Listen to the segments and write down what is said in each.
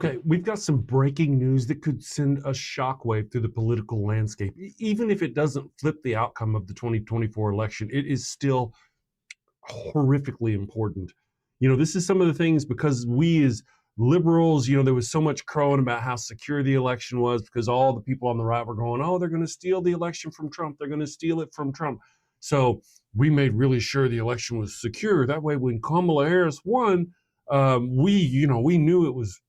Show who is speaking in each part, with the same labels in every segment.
Speaker 1: Okay, we've got some breaking news that could send a shockwave through the political landscape. Even if it doesn't flip the outcome of the 2024 election, it is still horrifically important. This is some of the things because we as liberals, there was so much crowing about how secure the election was because all the people on the right were going, oh, they're going to steal the election from Trump. They're going to steal it from Trump. So we made really sure the election was secure. That way, when Kamala Harris won, we knew it was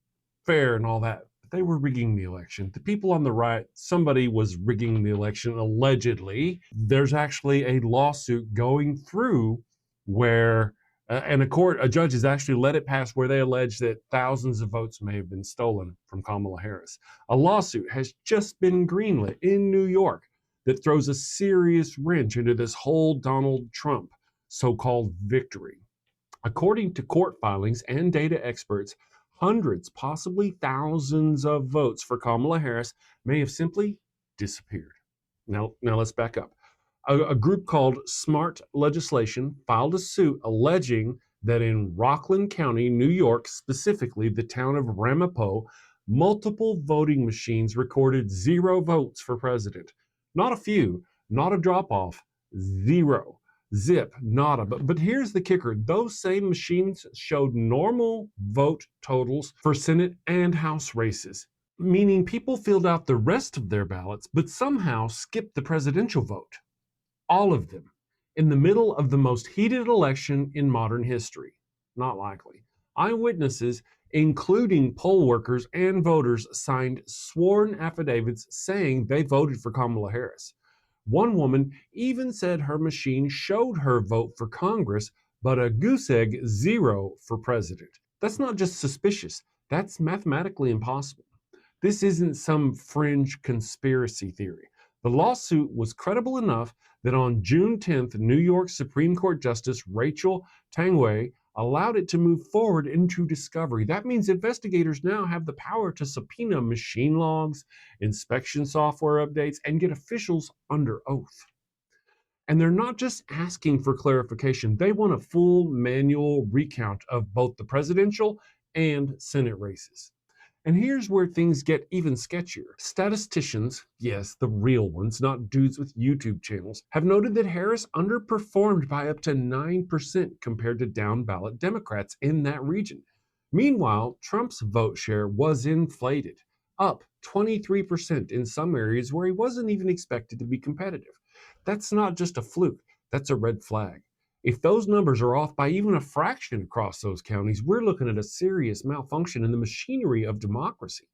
Speaker 1: fair and all that. But they were rigging the election. The people on the right, somebody was rigging the election allegedly. There's actually a lawsuit going through where a judge has actually let it pass where they allege that thousands of votes may have been stolen from Kamala Harris. A lawsuit has just been greenlit in New York that throws a serious wrench into this whole Donald Trump so-called victory. According to court filings and data experts, hundreds, possibly thousands of votes for Kamala Harris may have simply disappeared. Now let's back up. A group called Smart Legislation filed a suit alleging that in Rockland County, New York, specifically the town of Ramapo, multiple voting machines recorded 0 votes for president. Not a few, not a drop-off, 0. Zip, nada. But here's the kicker. Those same machines showed normal vote totals for Senate and House races, meaning people filled out the rest of their ballots, but somehow skipped the presidential vote. All of them, in the middle of the most heated election in modern history. Not likely. Eyewitnesses, including poll workers and voters, signed sworn affidavits saying they voted for Kamala Harris. One woman even said her machine showed her vote for Congress, but a goose egg 0 for president. That's not just suspicious, that's mathematically impossible. This isn't some fringe conspiracy theory. The lawsuit was credible enough that on June 10th, New York Supreme Court Justice Rachel Tangway allowed it to move forward into discovery. That means investigators now have the power to subpoena machine logs, inspection software updates, and get officials under oath. And they're not just asking for clarification. They want a full manual recount of both the presidential and Senate races. And here's where things get even sketchier. Statisticians, yes, the real ones, not dudes with YouTube channels, have noted that Harris underperformed by up to 9% compared to down-ballot Democrats in that region. Meanwhile, Trump's vote share was inflated, up 23% in some areas where he wasn't even expected to be competitive. That's not just a fluke, that's a red flag. If those numbers are off by even a fraction across those counties, we're looking at a serious malfunction in the machinery of democracy.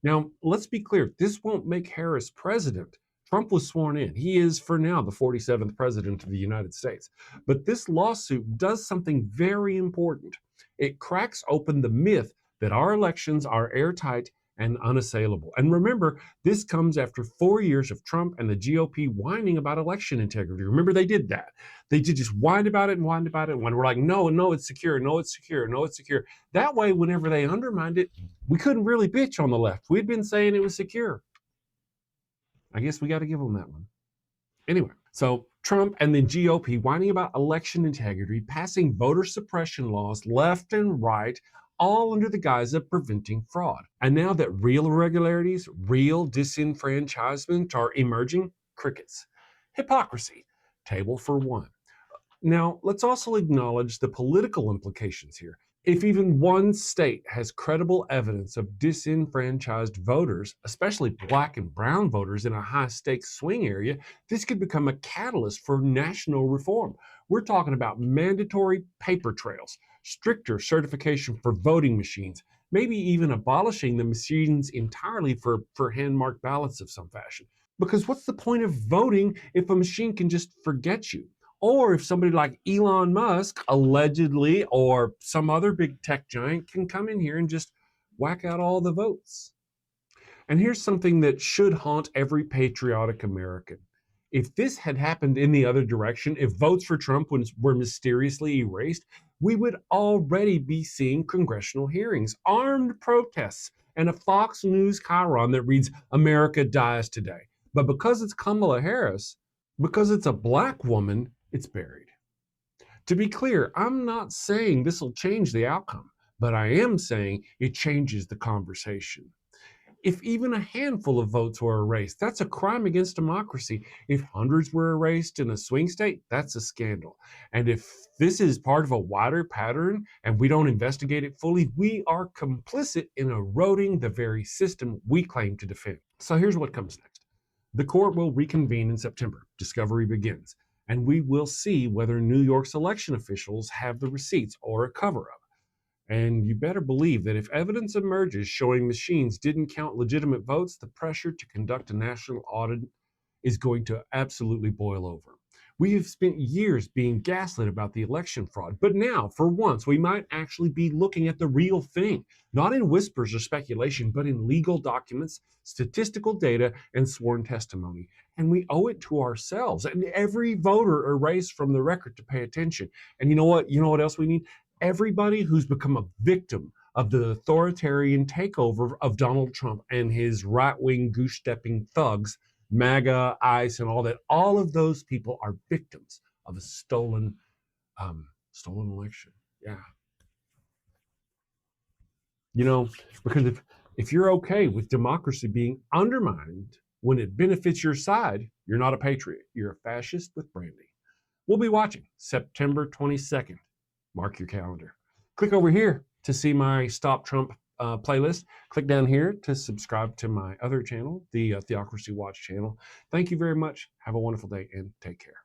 Speaker 1: Now, let's be clear, this won't make Harris president. Trump was sworn in. He is, for now, the 47th president of the United States. But this lawsuit does something very important. It cracks open the myth that our elections are airtight and unassailable. And remember, this comes after 4 years of Trump and the GOP whining about election integrity. Remember, they did that. They did just whine about it and whine about it. When we're like, no, it's secure, no, it's secure, no, it's secure. That way, whenever they undermined it, we couldn't really bitch on the left. We'd been saying it was secure. I guess we got to give them that one. Anyway, so Trump and the GOP whining about election integrity, passing voter suppression laws left and right, all under the guise of preventing fraud. And now that real irregularities, real disenfranchisement are emerging, crickets. Hypocrisy, table for one. Now, let's also acknowledge the political implications here. If even one state has credible evidence of disenfranchised voters, especially black and brown voters in a high-stakes swing area, this could become a catalyst for national reform. We're talking about mandatory paper trails, stricter certification for voting machines, maybe even abolishing the machines entirely for hand-marked ballots of some fashion. Because what's the point of voting if a machine can just forget you? Or if somebody like Elon Musk, allegedly, or some other big tech giant can come in here and just whack out all the votes. And here's something that should haunt every patriotic American. If this had happened in the other direction, if votes for Trump were mysteriously erased, we would already be seeing congressional hearings, armed protests, and a Fox News chyron that reads, America dies today. But because it's Kamala Harris, because it's a black woman, it's buried. To be clear, I'm not saying this will change the outcome. but I am saying it changes the conversation. If even a handful of votes were erased, that's a crime against democracy. If hundreds were erased in a swing state, that's a scandal. And if this is part of a wider pattern and we don't investigate it fully, we are complicit in eroding the very system we claim to defend. So here's what comes next. The court will reconvene in September. Discovery begins. And we will see whether New York's election officials have the receipts or a cover-up. And you better believe that if evidence emerges showing machines didn't count legitimate votes, the pressure to conduct a national audit is going to absolutely boil over. We have spent years being gaslit about the election fraud, but now, for once, we might actually be looking at the real thing, not in whispers or speculation, but in legal documents, statistical data, and sworn testimony. And we owe it to ourselves and every voter erased from the record to pay attention. And you know what? You know what else we need? Everybody who's become a victim of the authoritarian takeover of Donald Trump and his right-wing goose-stepping thugs, MAGA, ICE, and all of those people are victims of a stolen election. Yeah. You know, because if you're okay with democracy being undermined when it benefits your side, you're not a patriot. You're a fascist with brandy. We'll be watching September 22nd. Mark your calendar. Click over here to see my Stop Trump playlist. Click down here to subscribe to my other channel, the Theocracy Watch channel. Thank you very much. Have a wonderful day and take care.